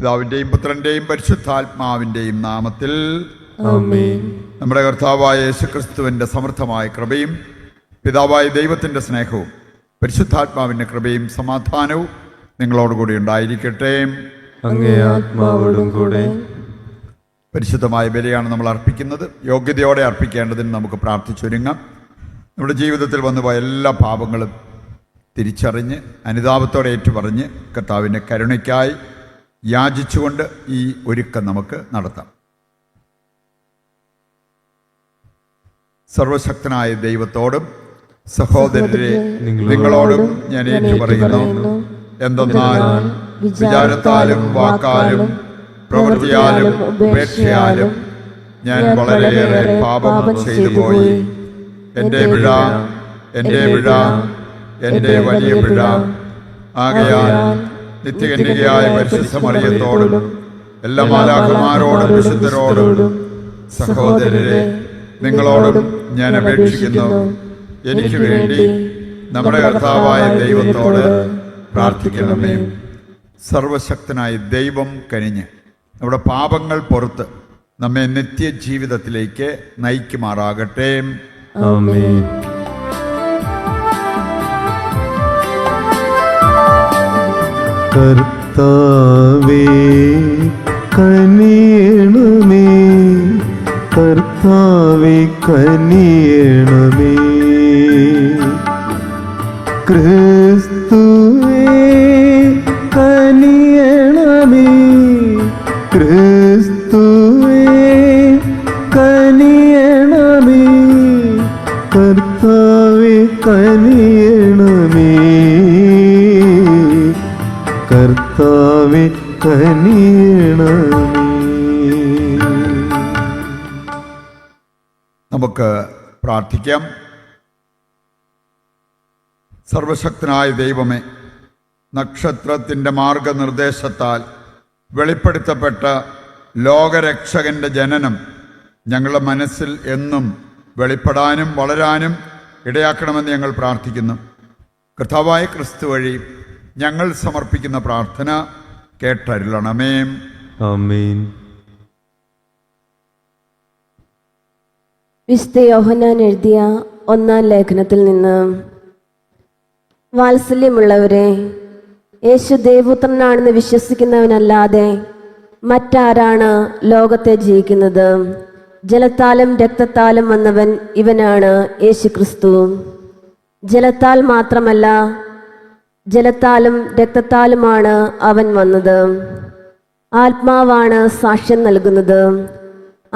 പിതാവിൻ്റെയും പുത്രൻ്റെയും പരിശുദ്ധാത്മാവിൻ്റെയും നാമത്തിൽ ആമേൻ. നമ്മുടെ കർത്താവായ യേശുക്രിസ്തുവിൻ്റെ സമൃദ്ധമായ കൃപയും പിതാവായ ദൈവത്തിൻ്റെ സ്നേഹവും പരിശുദ്ധാത്മാവിൻ്റെ കൃപയും സമാധാനവും നിങ്ങളോടുകൂടി ഉണ്ടായിരിക്കട്ടെ. അങ്ങേ ആത്മാവോടും കൂടെ. പരിശുദ്ധമായ ബലിയാണ് നമ്മൾ അർപ്പിക്കുന്നത്. യോഗ്യതയോടെ അർപ്പിക്കേണ്ടതിന് നമുക്ക് പ്രാർത്ഥിച്ചൊരുങ്ങാം. നമ്മുടെ ജീവിതത്തിൽ വന്നുപോയ എല്ലാ പാപങ്ങളും തിരിച്ചറിഞ്ഞ് അനുതാപത്തോടെ ഏറ്റുപറഞ്ഞ് കർത്താവിൻ്റെ കരുണയ്ക്കായി യാചിച്ചുകൊണ്ട് ഈ ഒരുക്കം നമുക്ക് നടത്താം. സർവശക്തനായ ദൈവത്തോടും സഹോദരരെ നിങ്ങളോടും ഞാൻ ഏറ്റുപറയുന്നു, എന്തെന്നാൽ വിചാരത്താലും വാക്കാലും പ്രവൃത്തിയാലും ഉപേക്ഷയാലും ഞാൻ വളരെയേറെ പാപം ചെയ്തു പോയി. എൻ്റെ പിഴ, എൻ്റെ പിഴ, എൻ്റെ വലിയ പിഴ. ആകയാൽ നിത്യകന്യകയായ പരിശുദ്ധ മറിയത്തോടും എല്ലാ മാലാഖമാരോടും വിശുദ്ധരോടും സഹോദരരെ നിങ്ങളോടും ഞാൻ അപേക്ഷിക്കുന്നു, എനിക്ക് വേണ്ടി നമ്മുടെ കർത്താവായ ദൈവത്തോട് പ്രാർത്ഥിക്കണമേ. സർവശക്തനായ ദൈവം കനിഞ്ഞ് നമ്മുടെ പാപങ്ങൾ പുറത്ത് നമ്മെ നിത്യജീവിതത്തിലേക്ക് നയിക്കുമാറാകട്ടെ. ആമേൻ. കർത്താവേ കനിയണമേ, കർത്താവേ കനിയണമേ. ക്രിസ്തുവേ കനിയണമേ, ക്രിസ്തുവേ കനിയണമേ, കർത്താവേ കനിയണമേ, കർത്താവേ കനിയണമേ. നമുക്ക് പ്രാർത്ഥിക്കാം. സർവശക്തനായ ദൈവമേ, നക്ഷത്രത്തിൻ്റെ മാർഗനിർദ്ദേശത്താൽ വെളിപ്പെടുത്തപ്പെട്ട ലോകരക്ഷകൻ്റെ ജനനം ഞങ്ങളുടെ മനസ്സിൽ എന്നും വെളിപ്പെടാനും വളരാനും ഇടയാക്കണമെന്ന് ഞങ്ങൾ പ്രാർത്ഥിക്കുന്നു. കർത്താവായ ക്രിസ്തു വഴി ഞങ്ങൾ സമർപ്പിക്കുന്ന പ്രാർത്ഥന കേട്ടരുളണമേ. ആമേൻ. വിശുദ്ധ യോഹന്നാൻ എഴുതിയ 1-ാം ലേഖനത്തിൽ നിന്ന്, വാത്സല്യമുള്ളവരെ, യേശു ദേവപുത്രനാണെന്ന് വിശ്വസിക്കുന്നവനല്ലാതെ മറ്റാരാണ് ലോകത്തെ ജയിക്കുന്നത്? ജലത്താലും രക്തത്താലും വന്നവൻ ഇവനാണ്, യേശു ക്രിസ്തു. ജലത്താൽ മാത്രമല്ല, ജലത്താലും രക്തത്താലുമാണ് അവൻ വന്നത്. ആത്മാവാണ് സാക്ഷ്യം നൽകുന്നത്.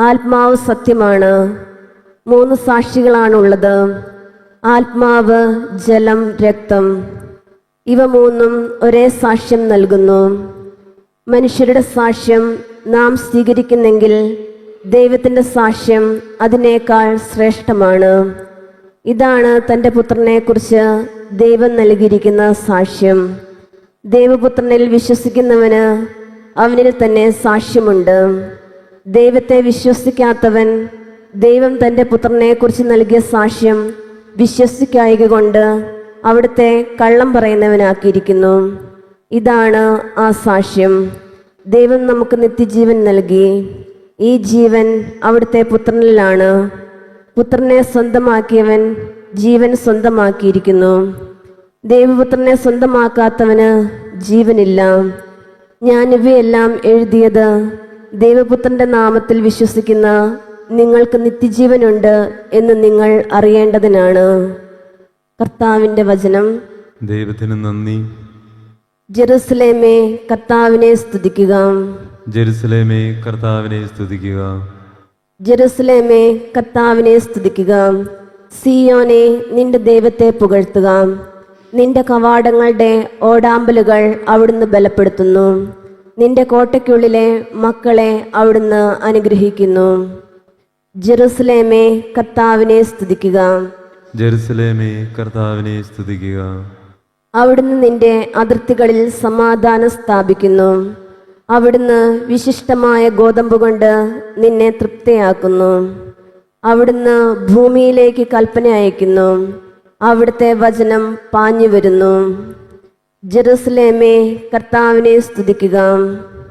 ആത്മാവ് സത്യമാണ്. 3 സാക്ഷികളാണുള്ളത്: ആത്മാവ്, ജലം, രക്തം. ഇവ 3ഉം ഒരേ സാക്ഷ്യം നൽകുന്നു. മനുഷ്യരുടെ സാക്ഷ്യം നാം സ്വീകരിക്കുന്നെങ്കിൽ ദൈവത്തിൻ്റെ സാക്ഷ്യം അതിനേക്കാൾ ശ്രേഷ്ഠമാണ്. ഇതാണ് തൻ്റെ പുത്രനെക്കുറിച്ച് ദൈവം നൽകിയിരിക്കുന്ന സാക്ഷ്യം. ദൈവപുത്രനിൽ വിശ്വസിക്കുന്നവന് അവനിൽ തന്നെ സാക്ഷ്യമുണ്ട്. ദൈവത്തെ വിശ്വസിക്കാത്തവൻ ദൈവം തൻ്റെ പുത്രനെക്കുറിച്ച് നൽകിയ സാക്ഷ്യം വിശ്വസിക്കായക കൊണ്ട് അവിടുത്തെ കള്ളം പറയുന്നവനാക്കിയിരിക്കുന്നു. ഇതാണ് ആ സാക്ഷ്യം: ദൈവം നമുക്ക് നിത്യജീവൻ നൽകി. ഈ ജീവൻ അവിടുത്തെ പുത്രനിലാണ്. പുത്രനെ സ്വന്തമാക്കിയവൻ ജീവൻ സ്വന്തമാക്കിയിരിക്കുന്നു. ദൈവപുത്രനെ സ്വന്തമാക്കാത്തവന് ജീവനില്ല. ഞാൻ ഇവയെല്ലാം എഴുതിയത് ദൈവപുത്രന്റെ നാമത്തിൽ വിശ്വസിക്കുന്ന നിങ്ങൾക്ക് നിത്യജീവനുണ്ട് എന്ന് നിങ്ങൾ അറിയേണ്ടതിനാണ്. കർത്താവിൻ്റെ വചനം. ദൈവത്തിന് നന്ദി. ജെറുസലേമേ, കർത്താവിനെ സ്തുതിക്കുക. ജെറുസലേമേ, കർത്താവിനെ സ്തുതിക്കുക. ജെറുസലേമേ, കർത്താവിനെ സ്തുതിക്കുക. സിയോനെ, നിന്റെ ദൈവത്തെ പുകഴ്ത്തുക. നിന്റെ കവാടങ്ങളുടെ ഓടാമ്പലുകൾ അവിടുന്ന് ബലപ്പെടുത്തുന്നു. നിന്റെ കോട്ടയ്ക്കുള്ളിലെ മക്കളെ അവിടുന്ന് അനുഗ്രഹിക്കുന്നു. ജെറുസലേമേ, കർത്താവിനെ സ്തുതിക്കുക. ജെറുസലേമേ, കർത്താവിനെ സ്തുതിക്കുക. അവിടുന്ന് നിന്റെ അതിർത്തികളിൽ സമാധാനം സ്ഥാപിക്കുന്നു. അവിടുന്ന് വിശിഷ്ടമായ ഗോതമ്പ് കൊണ്ട് നിന്നെ തൃപ്തിയാക്കുന്നു. അവിടുന്ന് ഭൂമിയിലേക്ക് കൽപ്പന അയക്കുന്നു. അവിടുത്തെ വചനം പാഞ്ഞു വരുന്നു. ജെറുസലേമേ, കർത്താവിനെ സ്തുതിക്കുക.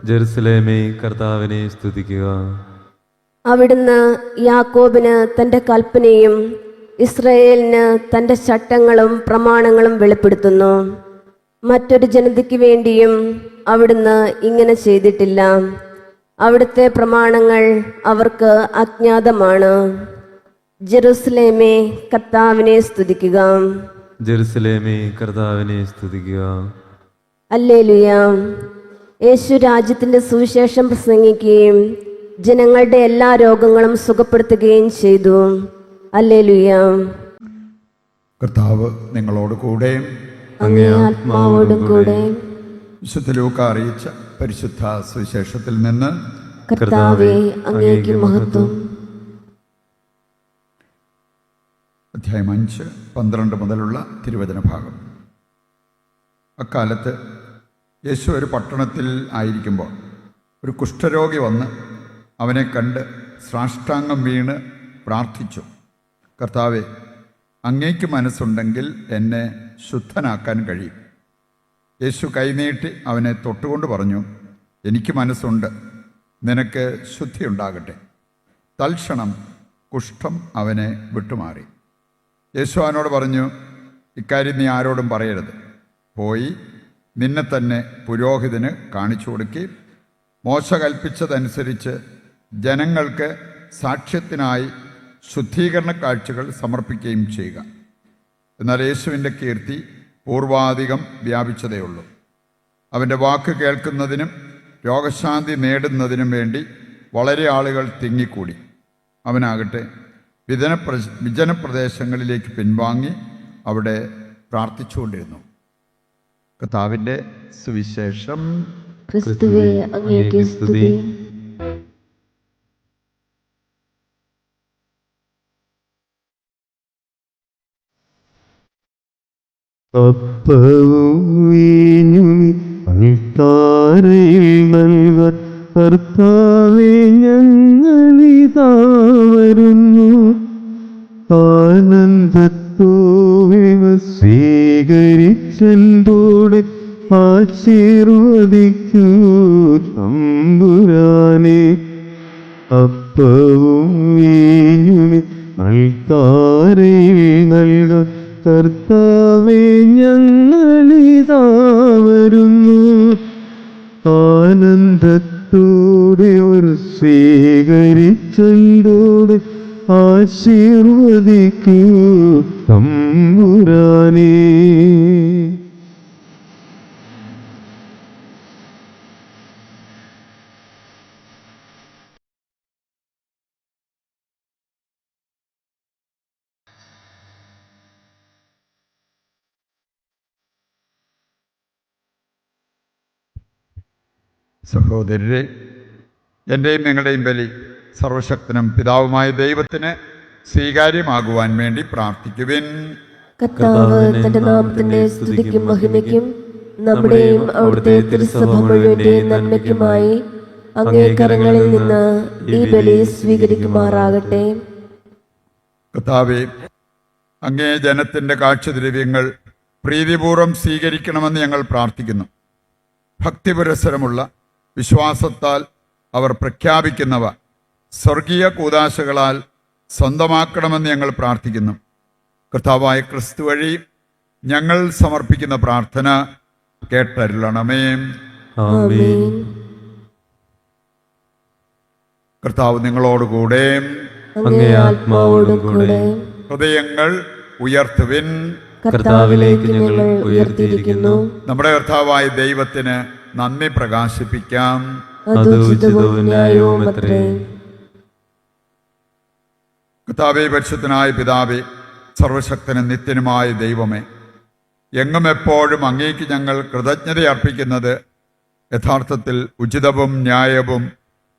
ജെറുസലേമേ കർത്താവിനെ സ്തുതിക്കുക. അവിടുന്ന് യാക്കോബിന് തൻ്റെ കൽപ്പനയും ഇസ്രായേലിന് തൻ്റെ ചട്ടങ്ങളും പ്രമാണങ്ങളും വെളിപ്പെടുത്തുന്നു. മറ്റൊരു ജനതയ്ക്ക് വേണ്ടിയും അവിടുന്ന് ഇങ്ങനെ ചെയ്തിട്ടില്ല. അവിടുത്തെ പ്രമാണങ്ങൾ അവർക്ക് അജ്ഞാതമാണ്. ജെറുസലേമേ കർത്താവിനെ സ്തുതിക്കുക. ജെറുസലേമേ കർത്താവിനെ സ്തുതിക്കുക. ഹല്ലേലൂയ. യേശു രാജ്യത്തിൻ്റെ സുവിശേഷം പ്രസംഗിക്കുകയും ജനങ്ങളുടെ എല്ലാ രോഗങ്ങളും സുഖപ്പെടുത്തുകയും ചെയ്തു. ഹല്ലേലൂയ. കർത്താവ് നിങ്ങളോട് കൂടെ. അങ്ങേ ആത്മാവോടും കൂടെ. വിശുദ്ധ ലൂക്ക അറിയിച്ച പരിശുദ്ധ സുവിശേഷത്തിൽ നിന്ന്. കർത്താവേ അങ്ങേക്ക് മഹത്വം. അധ്യായം 5, 12 മുതലുള്ള തിരുവചന ഭാഗം. അക്കാലത്ത് യേശു ഒരു പട്ടണത്തിൽ ആയിരിക്കുമ്പോൾ ഒരു കുഷ്ഠരോഗി വന്ന് അവനെ കണ്ട് സാഷ്ടാംഗം വീണ് പ്രാർത്ഥിച്ചു, കർത്താവേ, അങ്ങേക്ക് മനസ്സുണ്ടെങ്കിൽ എന്നെ ശുദ്ധനാക്കാൻ കഴിയും. യേശു കൈനീട്ടി അവനെ തൊട്ടുകൊണ്ട് പറഞ്ഞു, എനിക്ക് മനസ്സുണ്ട്, നിനക്ക് ശുദ്ധിയുണ്ടാകട്ടെ. തൽക്ഷണം കുഷ്ഠം അവനെ വിട്ടുമാറി. യേശു അവനോട് പറഞ്ഞു, ഇക്കാര്യം നീ ആരോടും പറയരുത്. പോയി നിന്നെ തന്നെ പുരോഹിതന് കാണിച്ചു കൊടുക്കുകയും മോശ കൽപ്പിച്ചതനുസരിച്ച് ജനങ്ങൾക്ക് സാക്ഷ്യത്തിനായി ശുദ്ധീകരണ കാഴ്ചകൾ സമർപ്പിക്കുകയും ചെയ്യുക. എന്നാൽ യേശുവിൻ്റെ കീർത്തി പൂർവാധികം വ്യാപിച്ചതേയുള്ളൂ. അവൻ്റെ വാക്ക് കേൾക്കുന്നതിനും രോഗശാന്തി നേടുന്നതിനും വേണ്ടി വളരെ ആളുകൾ തിങ്ങിക്കൂടി. അവനാകട്ടെ വിജനപ്രദേശങ്ങളിലേക്ക് പിൻവാങ്ങി അവിടെ പ്രാർത്ഥിച്ചുകൊണ്ടിരുന്നു. കർത്താവിൻ്റെ സുവിശേഷം. ക്രിസ്തുവേ അങ്ങേക്ക് സ്തുതി. അപ്പവും വീഞ്ഞും അൾത്താരയിൽ നൽകാൻ കർത്താവേ ഞങ്ങളിതാ വരുന്നു. ആനന്ദത്തോടെ സ്വീകരിച്ചെന്തോടെ ആശീർവദിക്കൂ തമ്പുരാനെ. അപ്പവും വീഞ്ഞും അൾത്താരയിൽ നൽകാൻ കർത്താവേ ഞങ്ങളിതാ വരുന്നു. ആനന്ദത്തോടെ ഒരു സ്വീകരിച്ചെന്തോടെ ആശീർവദിക്കൂ തമ്പുരാനേ. സഹോദരരെ, എൻ്റെയും നിങ്ങളുടെയും ബലി സർവശക്തനും പിതാവുമായ ദൈവത്തിന് സ്വീകാര്യമാകുവാൻ വേണ്ടി പ്രാർത്ഥിക്കുവിൻ. കർത്താവ് തന്റെ നാമത്തിന്റെ സ്തുതിക്കും മഹിമയ്ക്കും നമ്മുടെയും അവിടുത്തെ തിരുസഭ മുഴുവന്റെയും നന്മയ്ക്കുമായി അങ്ങേ കരങ്ങളിൽ നിന്ന് ഈ ബലി സ്വീകരിക്കുമാറാകട്ടെ. കർത്താവേ, അങ്ങേ ജനത്തിൻ്റെ കാഴ്ചദ്രവ്യങ്ങൾ പ്രീതിപൂർവ്വം സ്വീകരിക്കണമെന്ന് ഞങ്ങൾ പ്രാർത്ഥിക്കുന്നു. ഭക്തിപുരസ്സരമുള്ള വിശ്വാസത്താൽ അവർ പ്രഖ്യാപിക്കുന്നവ സ്വർഗീയ കൂദാശകളാൽ സ്വന്തമാക്കണമെന്ന് ഞങ്ങൾ പ്രാർത്ഥിക്കുന്നു. കർത്താവായ ക്രിസ്തു വഴി ഞങ്ങൾ സമർപ്പിക്കുന്ന പ്രാർത്ഥന കേട്ടരുളണമേ. ആമേൻ. കർത്താവ് നിങ്ങളോടുകൂടെ. അങ്ങേ ആത്മാവോടും കൂടെ. ഹൃദയങ്ങൾ ഉയർത്തുവിൻ. കർത്താവിലേക്ക് ഞങ്ങൾ ഉയർത്തിയിരിക്കുന്നു. നമ്മുടെ കർത്താവായ ദൈവത്തിന് നന്ദി പ്രകാശിപ്പിക്കാം. അത് ഉചിതവും ന്യായവുമത്രേ. കർത്താവേ, പരിശുദ്ധനായ പിതാവേ, സർവശക്തനും നിത്യനുമായ ദൈവമേ, എങ്ങും എപ്പോഴും അങ്ങേക്ക് ഞങ്ങൾ കൃതജ്ഞത അർപ്പിക്കുന്നത് യഥാർത്ഥത്തിൽ ഉചിതവും ന്യായവും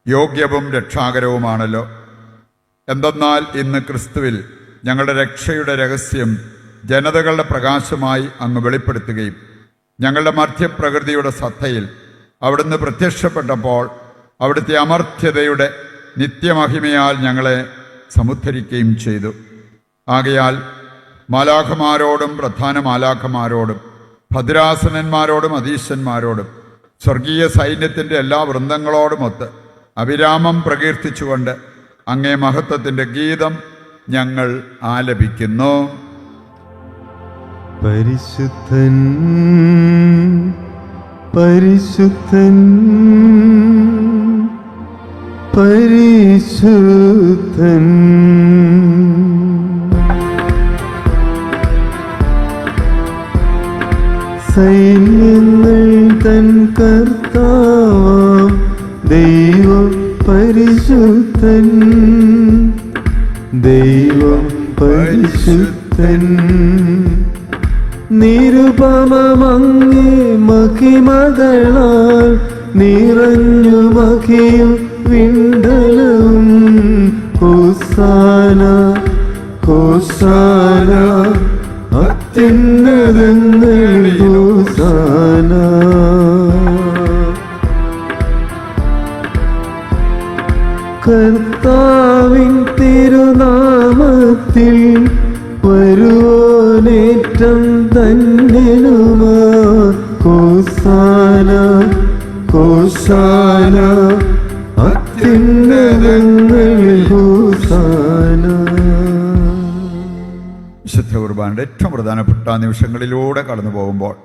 യോഗ്യവും രക്ഷാകരവുമാണല്ലോ. എന്തെന്നാൽ ഇന്ന് ക്രിസ്തുവിൽ ഞങ്ങളുടെ രക്ഷയുടെ രഹസ്യം ജനതകളുടെ പ്രകാശമായി അങ്ങ് വെളിപ്പെടുത്തുകയും ഞങ്ങളുടെ മധ്യപ്രകൃതിയുടെ സത്തയിൽ അവിടുന്ന് പ്രത്യക്ഷപ്പെട്ടപ്പോൾ അവിടുത്തെ അമർത്യതയുടെ നിത്യമഹിമയാൽ ഞങ്ങളെ സമുദ്ധരിക്കുകയും ചെയ്തു. ആകയാൽ മാലാഖമാരോടും പ്രധാന മാലാഖമാരോടും ഭദ്രാസനന്മാരോടും അധീശന്മാരോടും സ്വർഗീയ സൈന്യത്തിൻ്റെ എല്ലാ വൃന്ദങ്ങളോടുമൊത്ത് അവിരാമം പ്രകീർത്തിച്ചുകൊണ്ട് അങ്ങേ മഹത്വത്തിൻ്റെ ഗീതം ഞങ്ങൾ ആലപിക്കുന്നു. പരിശുദ്ധൻ പരിശുദ്ധൻ പരിശുദ്ധൻ സൈന്യങ്ങൾ തൻ കർത്താവാം ദൈവം പരിശുദ്ധൻ ദൈവം പരിശുദ്ധൻ നിരുപമമങ്ങേ മഹിമകളാൽ നിറഞ്ഞു മഹിയും വിണ്ടലവും ഹോസാന ഹോസാന അത്യുന്നതങ്ങളിൽ ഹോസാന. കർത്താവിൻ തിരുനാമത്തിൽ വരുവോനേറ്റം ധന്യനുമാ ഹോസാന ഹോസാന അത്യുന്നതങ്ങളിൽ ഹോസാന. വിശുദ്ധ കുർബാനയുടെ ഏറ്റവും പ്രധാനപ്പെട്ട നിമിഷങ്ങളിലൂടെ കടന്നു പോകുമ്പോൾ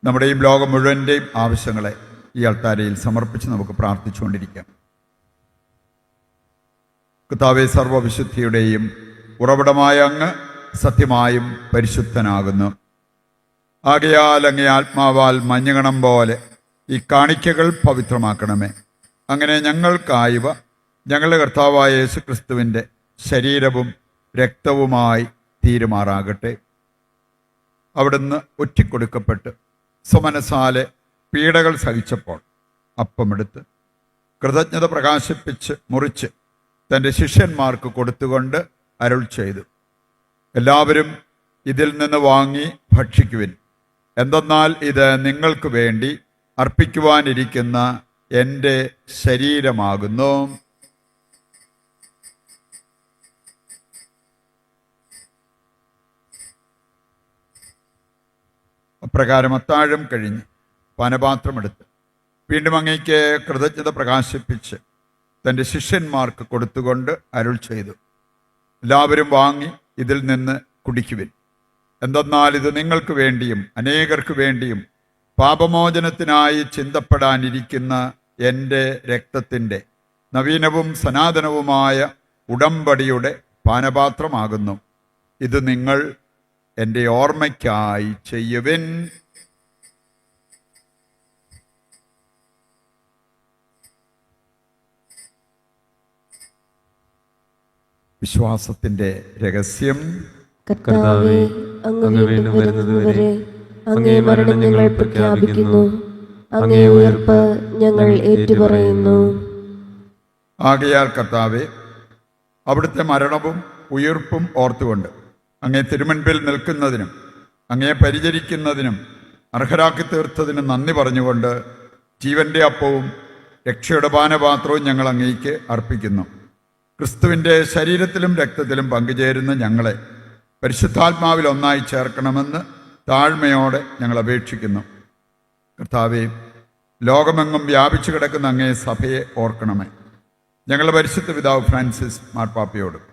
നമ്മുടെയും ലോകം മുഴുവൻ്റെയും ആവശ്യങ്ങളെ ഈ അൾത്താരയിൽ സമർപ്പിച്ച് നമുക്ക് പ്രാർത്ഥിച്ചുകൊണ്ടിരിക്കാം. കർത്താവേ, സർവ്വവിശുദ്ധിയുടെയും ഉറവിടമായ അങ്ങ് സത്യമായും പരിശുദ്ധനാകുന്നു. ആകയാൽ അങ്ങേ ആത്മാവാൽ മഞ്ഞുകണം പോലെ ഈ കാണിക്കകൾ പവിത്രമാക്കണമേ. അങ്ങനെ ഞങ്ങൾക്കായവ ഞങ്ങളുടെ കർത്താവായ യേശുക്രിസ്തുവിൻ്റെ ശരീരവും രക്തവുമായി തീരുമാറാകട്ടെ. അവിടുന്ന് ഒറ്റിക്കൊടുക്കപ്പെട്ട് സ്വമനസാലെ പീഡകൾ സഹിച്ചപ്പോൾ അപ്പമെടുത്ത് കൃതജ്ഞത പ്രകാശിപ്പിച്ച് മുറിച്ച് തൻ്റെ ശിഷ്യന്മാർക്ക് കൊടുത്തുകൊണ്ട് അരുൾ ചെയ്തു, എല്ലാവരും ഇതിൽ നിന്ന് വാങ്ങി ഭക്ഷിക്കുവിൻ. എന്തെന്നാൽ ഇത് നിങ്ങൾക്ക് വേണ്ടി അർപ്പിക്കുവാനിരിക്കുന്ന എൻ്റെ ശരീരമാകുന്നു. അപ്രകാരം അത്താഴം കഴിഞ്ഞ് പാനപാത്രമെടുത്ത് വീണ്ടും അങ്ങേക്ക് കൃതജ്ഞത പ്രകാശിപ്പിച്ച് തൻ്റെ ശിഷ്യന്മാർക്ക് കൊടുത്തുകൊണ്ട് അരുൾ ചെയ്തു, എല്ലാവരും വാങ്ങി ഇതിൽ നിന്ന് കുടിക്കുവിൻ. എന്തെന്നാൽ ഇത് നിങ്ങൾക്ക് വേണ്ടിയും അനേകർക്ക് വേണ്ടിയും പാപമോചനത്തിനായി ചിന്തപ്പെടാനിരിക്കുന്ന എൻ്റെ രക്തത്തിൻ്റെ നവീനവും സനാതനവുമായ ഉടമ്പടിയുടെ പാനപാത്രമാകുന്നു. ഇത് നിങ്ങൾ എൻ്റെ ഓർമ്മയ്ക്കായി ചെയ്യുവിൻ. വിശ്വാസത്തിൻ്റെ രഹസ്യം. കർത്താവേ, അങ്ങ് വീണ്ടും വരുന്നതുവരെ അങ്ങേ മരണം ഞങ്ങൾ പ്രഖ്യാപിക്കുന്നു, അങ്ങേ ഉയർപ്പ് ഞങ്ങൾ ഏറ്റുപറയുന്നു. ആകയാൽ കർത്താവേ, അവിടുത്തെ മരണവും ഉയർപ്പും ഓർത്തുകൊണ്ട് അങ്ങേ തിരുമുൻപിൽ നിൽക്കുന്നതിനും അങ്ങേ പരിചരിക്കുന്നതിനും അർഹരാക്കി തീർത്തതിനും നന്ദി പറഞ്ഞുകൊണ്ട് ജീവന്റെ അപ്പവും രക്ഷയുടെ പാനപാത്രവും ഞങ്ങൾ അങ്ങേക്ക് അർപ്പിക്കുന്നു. ക്രിസ്തുവിൻ്റെ ശരീരത്തിലും രക്തത്തിലും പങ്കുചേരുന്ന ഞങ്ങളെ പരിശുദ്ധാത്മാവിൽ ഒന്നായി ചേർക്കണമെന്ന് താഴ്മയോടെ ഞങ്ങൾ അപേക്ഷിക്കുന്നു. കർത്താവേ, ലോകമെങ്ങും വ്യാപിച്ചു കിടക്കുന്ന അങ്ങേ സഭയെ ഓർക്കണമേ. ഞങ്ങളുടെ പരിശുദ്ധ പിതാവ് ഫ്രാൻസിസ് മാർപ്പാപ്പയോടും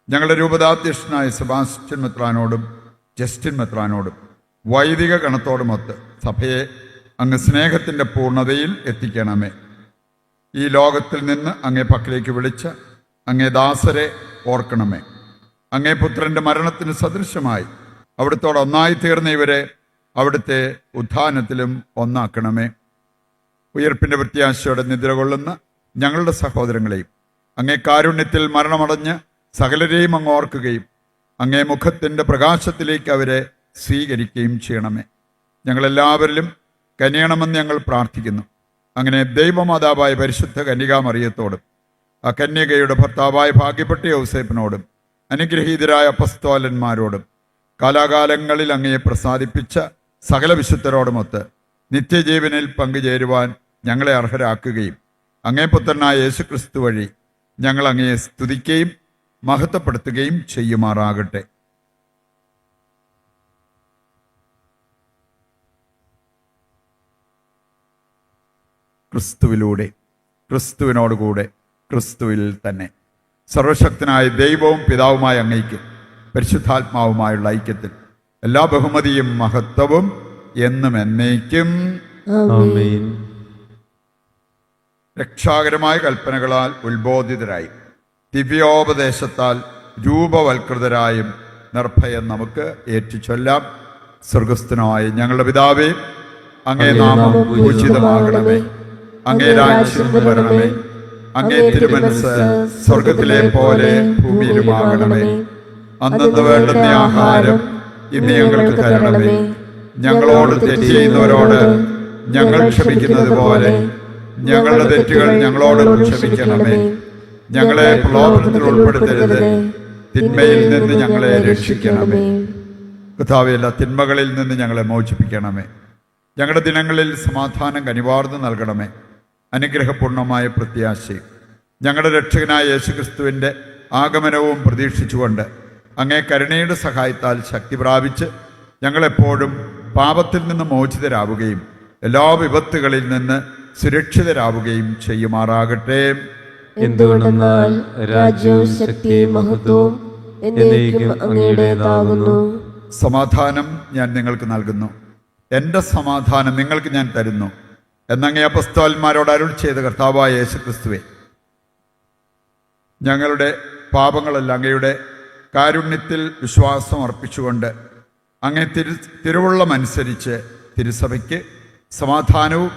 ഞങ്ങളുടെ രൂപതാധ്യക്ഷനായ സെബാസ്റ്റ്യൻ മെത്രാനോടും ജസ്റ്റിൻ മെത്രാനോടും വൈദിക ഗണത്തോടുമൊത്ത് സഭയെ അങ്ങ് സ്നേഹത്തിൻ്റെ പൂർണ്ണതയിൽ എത്തിക്കണമേ. ഈ ലോകത്തിൽ നിന്ന് അങ്ങേ പക്കലേക്ക് വിളിച്ച അങ്ങേ ദാസരെ ഓർക്കണമേ. അങ്ങേ പുത്രൻ്റെ മരണത്തിന് സദൃശമായി അവിടുത്തോട് ഒന്നായി തീർന്ന ഇവരെ അവിടുത്തെ ഉത്ഥാനത്തിലും ഒന്നാക്കണമേ. ഉയർപ്പിൻ്റെ പ്രത്യാശയോടെ നിദ്ര കൊള്ളുന്ന ഞങ്ങളുടെ സഹോദരങ്ങളെയും അങ്ങേ കാരുണ്യത്തിൽ മരണമടഞ്ഞ് സകലരെയും അങ്ങ് ഓർക്കുകയും അങ്ങേ മുഖത്തിൻ്റെ പ്രകാശത്തിലേക്ക് അവരെ സ്വീകരിക്കുകയും ചെയ്യണമേ. ഞങ്ങളെല്ലാവരിലും കനിയണമെന്ന് ഞങ്ങൾ പ്രാർത്ഥിക്കുന്നു. അങ്ങനെ ദൈവമാതാവായ പരിശുദ്ധ കന്യകാമറിയത്തോടും ആ കന്യകയുടെ ഭർത്താവായ ഭാഗ്യപ്പെട്ട യൗസേപ്പിനോടും അനുഗ്രഹീതരായ അപ്പസ്തോലന്മാരോടും കാലാകാലങ്ങളിൽ അങ്ങയെ പ്രസാദിപ്പിച്ച സകല വിശുദ്ധരോടുമൊത്ത് നിത്യജീവനിൽ പങ്കുചേരുവാൻ ഞങ്ങളെ അർഹരാക്കുകയും അങ്ങേ പുത്രനായ യേശുക്രിസ്തു വഴി ഞങ്ങൾ അങ്ങയെ സ്തുതിക്കുകയും മഹത്വപ്പെടുത്തുകയും ചെയ്യുമാറാകട്ടെ. ക്രിസ്തുവിലൂടെ, ക്രിസ്തുവിനോടുകൂടെ, ക്രിസ്തുവിൽ തന്നെ. സർവശക്തനായ ദൈവവും പിതാവുമായ അങ്ങയ്ക്ക് പരിശുദ്ധാത്മാവുമായുള്ള ഐക്യത്തിൽ എല്ലാ ബഹുമതിയും മഹത്വവും എന്നും എന്നേക്കും. ആമേൻ. രക്ഷാകരമായ കൽപ്പനകളാൽ ഉത്ബോധിതരായി ദിവ്യോപദേശത്താൽ രൂപവൽകൃതരായും നിർഭയം നമുക്ക് ഏറ്റുചൊല്ലാം. സ്വർഗസ്ഥനായ ഞങ്ങളുടെ പിതാവേ, അങ്ങേ നാമം പൂജിതമാകണമേ, അങ്ങേ രാജ്യം വരണമേ, അങ്ങേ തിരുമനസ്സ് സ്വർഗത്തിലെ പോലെ ഭൂമിയിലുമാകണമേ. അന്നന്ന് വേണ്ടുന്ന ആഹാരം ഇന്ന് ഞങ്ങൾക്ക് തരണമേ. ഞങ്ങളോട് തെറ്റ് ചെയ്യുന്നവരോട് ഞങ്ങൾ ക്ഷമിക്കുന്നത് പോലെ ഞങ്ങളുടെ തെറ്റുകൾ ഞങ്ങളോട് ക്ഷമിക്കണമേ. ഞങ്ങളെ പ്രലോഭനത്തിൽ ഉൾപ്പെടുത്തരുത്, തിന്മയിൽ നിന്ന് ഞങ്ങളെ രക്ഷിക്കണമേ. കർത്താവേ, എല്ലാ തിന്മകളിൽ നിന്ന് ഞങ്ങളെ മോചിപ്പിക്കണമേ. ഞങ്ങളുടെ ദിനങ്ങളിൽ സമാധാനം കനിവാർന്ന് നൽകണമേ. അനുഗ്രഹപൂർണമായ പ്രത്യാശയും ഞങ്ങളുടെ രക്ഷകനായ യേശുക്രിസ്തുവിൻ്റെ ആഗമനവും പ്രതീക്ഷിച്ചുകൊണ്ട് അങ്ങേ കരുണയുടെ സഹായത്താൽ ശക്തി പ്രാപിച്ച് ഞങ്ങളെപ്പോഴും പാപത്തിൽ നിന്ന് മോചിതരാവുകയും എല്ലാ വിപത്തുകളിൽ നിന്ന് സുരക്ഷിതരാവുകയും ചെയ്യുമാറാകട്ടെ. എന്തുകൊണ്ടെന്നാൽ രാജ്യവും ശക്തിയും മഹത്വവും എന്നേക്കും അങ്ങയുടേതാകുന്നു. സമാധാനം ഞാൻ നിങ്ങൾക്ക് നൽകുന്നു, എൻ്റെ സമാധാനം നിങ്ങൾക്ക് ഞാൻ തരുന്നു എന്നങ്ങേ അപ്പസ്തോലന്മാരോട് അരുൾ ചെയ്ത കർത്താവായ യേശുക്രിസ്തുവേ, ഞങ്ങളുടെ പാപങ്ങളെല്ലാം അങ്ങയുടെ കാരുണ്യത്തിൽ വിശ്വാസം അർപ്പിച്ചുകൊണ്ട് അങ്ങേ തിരുവുള്ളമനുസരിച്ച് തിരുസഭയ്ക്ക് സമാധാനവും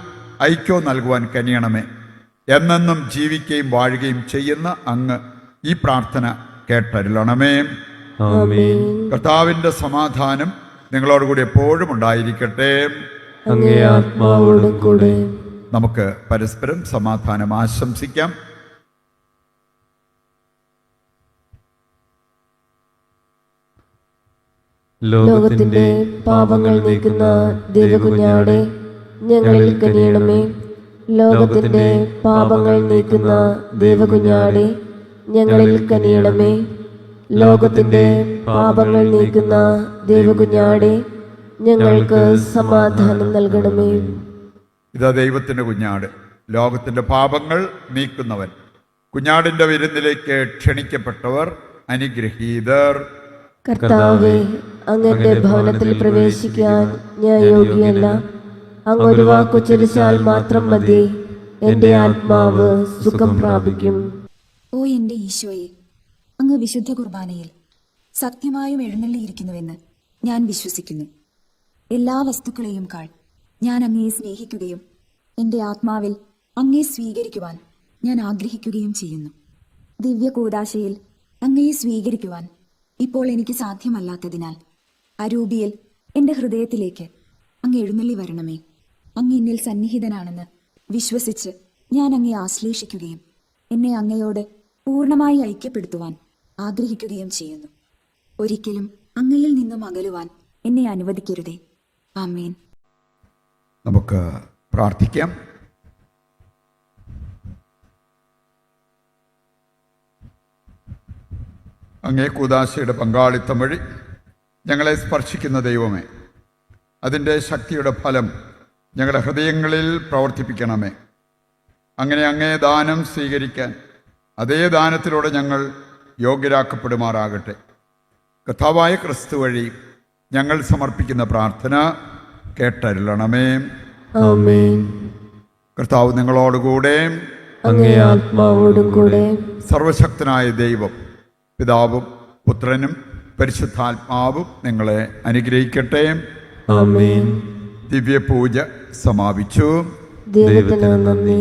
ഐക്യവും നൽകുവാൻ കനിയണമേ. എന്നെന്നും ജീവിക്കുകയും വാഴുകയും ചെയ്യുന്ന അങ്ങ് ഈ പ്രാർത്ഥന കേട്ടരുളണമേ. ആമേൻ. കർത്താവിൻ്റെ സമാധാനം നിങ്ങളോടുകൂടി എപ്പോഴും ഉണ്ടായിരിക്കട്ടെ. അങ്ങേ ആത്മാവോടും കൂടെ. നമുക്ക് പരസ്പരം സമാധാനം ആശംസിക്കാം. ലോകത്തിന്റെ പാപങ്ങൾ നീക്കുന്ന ദൈവകുഞ്ഞാടെ ഞങ്ങളിൽ കനിയണമേ. ലോകത്തിന്റെ പാപങ്ങൾ നീക്കുന്ന ദൈവകുഞ്ഞാടെ ഞങ്ങളിൽ കനിയണമേ. ലോകത്തിന്റെ പാപങ്ങൾ നീക്കുന്ന ദൈവകുഞ്ഞാടെ ഞങ്ങൾക്ക് സമാധാനം നൽകണമേ. ഇതാ ദൈവത്തിൻ്റെ കുഞ്ഞാട്, ലോകത്തിൻ്റെ പാപങ്ങൾ നീക്കുന്നവൻ. കുഞ്ഞാടിൻ്റെ വിരുന്നിലേക്ക് ക്ഷണിക്കപ്പെട്ടവർ അനുഗ്രഹീതർ. കർത്താവേ, അങ്ങന്റെ ഭവനത്തിൽ പ്രവേശിക്കാൻ ഞാൻ യോഗ്യനല്ല. അങ്ങ് ഒരു വാക്കുച്ചരിച്ചാൽ മാത്രം മതി, എന്റെ ആത്മാവ് സുഖം പ്രാപിക്കും. ഓ എന്റെ ഈശോയെ, അങ്ങ് വിശുദ്ധ കുർബാനയിൽ സത്യമായും എഴുന്നള്ളിയിരിക്കുന്നുവെന്ന് ഞാൻ വിശ്വസിക്കുന്നു. എല്ലാ വസ്തുക്കളെയും കാൾ ഞാൻ അങ്ങയെ സ്നേഹിക്കുകയും എൻ്റെ ആത്മാവിൽ അങ്ങയെ സ്വീകരിക്കുവാൻ ഞാൻ ആഗ്രഹിക്കുകയും ചെയ്യുന്നു. ദിവ്യ കൂദാശയിൽ അങ്ങയെ സ്വീകരിക്കുവാൻ ഇപ്പോൾ എനിക്ക് സാധ്യമല്ലാത്തതിനാൽ അരൂപിയിൽ എൻ്റെ ഹൃദയത്തിലേക്ക് അങ്ങ് എഴുന്നള്ളി വരണമേ. അങ്ങ് എന്നിൽ സന്നിഹിതനാണെന്ന് വിശ്വസിച്ച് ഞാൻ അങ്ങയെ ആശ്ലേഷിക്കുകയും എന്നെ അങ്ങയോട് പൂർണ്ണമായി ഐക്യപ്പെടുത്തുവാൻ ആഗ്രഹിക്കുകയും ചെയ്യുന്നു. ഒരിക്കലും അങ്ങയിൽ നിന്നും അകലുവാൻ എന്നെ അനുവദിക്കരുതേ. ആമേൻ. നമുക്ക് പ്രാർത്ഥിക്കാം. അങ്ങേ കൂദാശയുടെ പങ്കാളിത്തം വഴി ഞങ്ങളെ സ്പർശിക്കുന്ന ദൈവമേ, അതിൻ്റെ ശക്തിയുടെ ഫലം ഞങ്ങളുടെ ഹൃദയങ്ങളിൽ പ്രവർത്തിപ്പിക്കണമേ. അങ്ങനെ അങ്ങേ ദാനം സ്വീകരിക്കാൻ അതേ ദാനത്തിലൂടെ ഞങ്ങൾ യോഗ്യരാക്കപ്പെടുമാറാകട്ടെ. കർത്താവായ ക്രിസ്തു വഴി ഞങ്ങൾ സമർപ്പിക്കുന്ന പ്രാർത്ഥന കേട്ടരുളണമേ. ആമേൻ. കർത്താവ് നിങ്ങളോടുകൂടെ, അങ്ങേ ആത്മാവോടും കൂടെ. സർവശക്തനായ ദൈവം പിതാവും പുത്രനും പരിശുദ്ധാത്മാവും നിങ്ങളെ അനുഗ്രഹിക്കട്ടെ. ആമേൻ. ദിവ്യപൂജ സമാപിച്ചു. ദൈവത്തിന് നന്ദി.